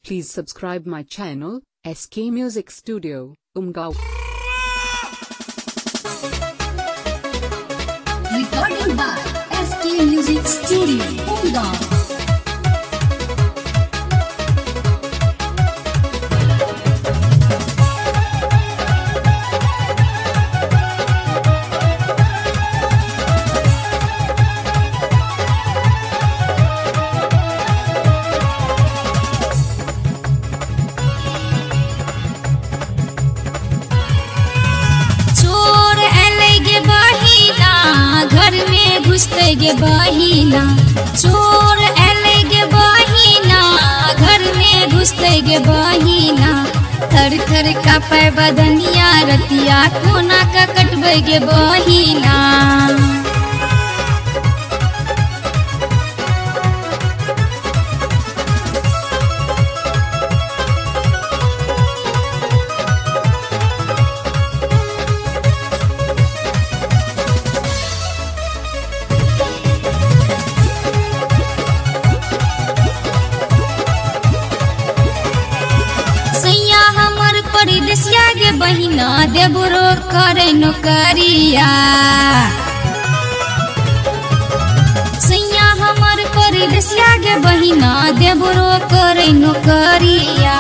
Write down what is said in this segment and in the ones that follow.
Please subscribe my channel, SK Music Studio, Umgaon. Recording by SK Music Studio, Umgaon. घुसते गे बहिना चोर एले गे बहिना घर में घुसते गे बहिना थर थर कापे बदनिया रतिया कोना का कटबे गे बहिना परदेसिया गे बहिना देबरो करे नौकरिया सैया हमर परदेसिया गे बहिना देबरो करे नौकरिया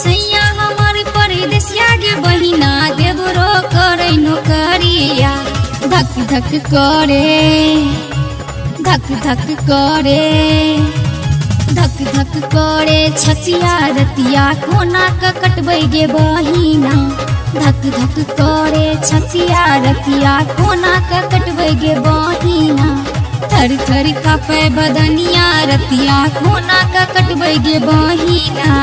सैया हमर परदेसिया गे बहिना देबरो करे नौकरिया धक धक करे धक धक करे धक धक करे छतिया रतिया कोना का कटबे गे बहिना धक धक करे छतिया रतिया कोना का कटबे गे बहिना थर थर कापे बदनिया रतिया कोना का कटबे गे बहिना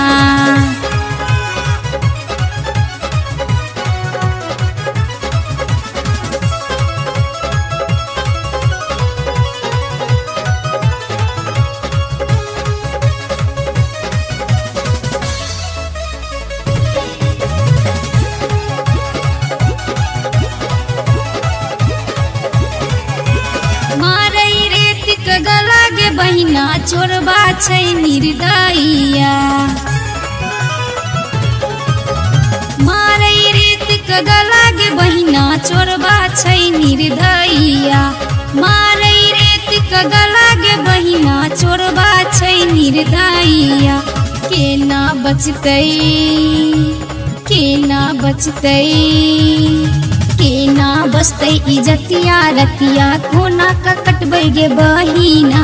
गला गे बहिना चोरबा छै निर्दयिया मारै रेत के गला गे बहिना चोरबा छै निर्दयिया मारै रेत के गला गे बहिना चोरबा छै निर्दयिया केना बचतै केना बचतै केना बसते इजतिया रतिया कोना का कटबे गे बहिना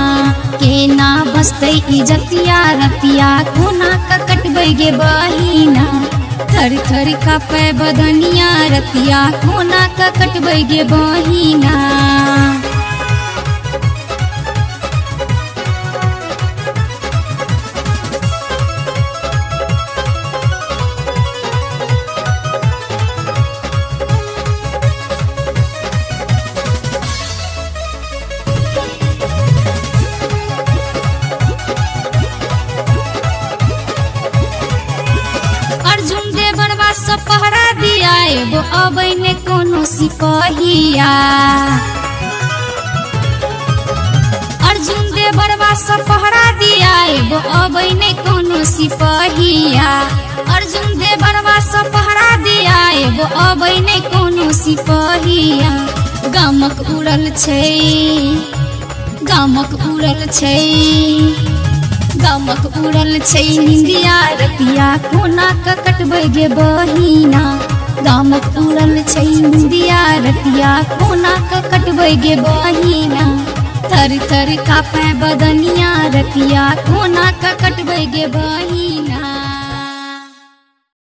केना बसते इजतिया रतिया कोना का कटबे गे बहिना थर थर कापे बदनिया रतिया कोना का कटबे गे बहिना पहरा दिया एगो अबै ने कोनो सिपहिया अर्जुन दे बड़वा सब पहरा दिया एगो अबै ने कोनो सिपहिया अर्जुन दे बड़वा सब पहरा दिया एगो अबै ने कोनो सिपहिया गामक उड़ल छै गामक उड़ल छै गामक उड़ल छै निंदिया रतिया कोना का कटबे गे बहिना गामक उड़ल छै निंदिया रतिया कोना का कटबे गे बहिना थर थर कापे बदनिया रतिया कोना का कटबे गे बहिना।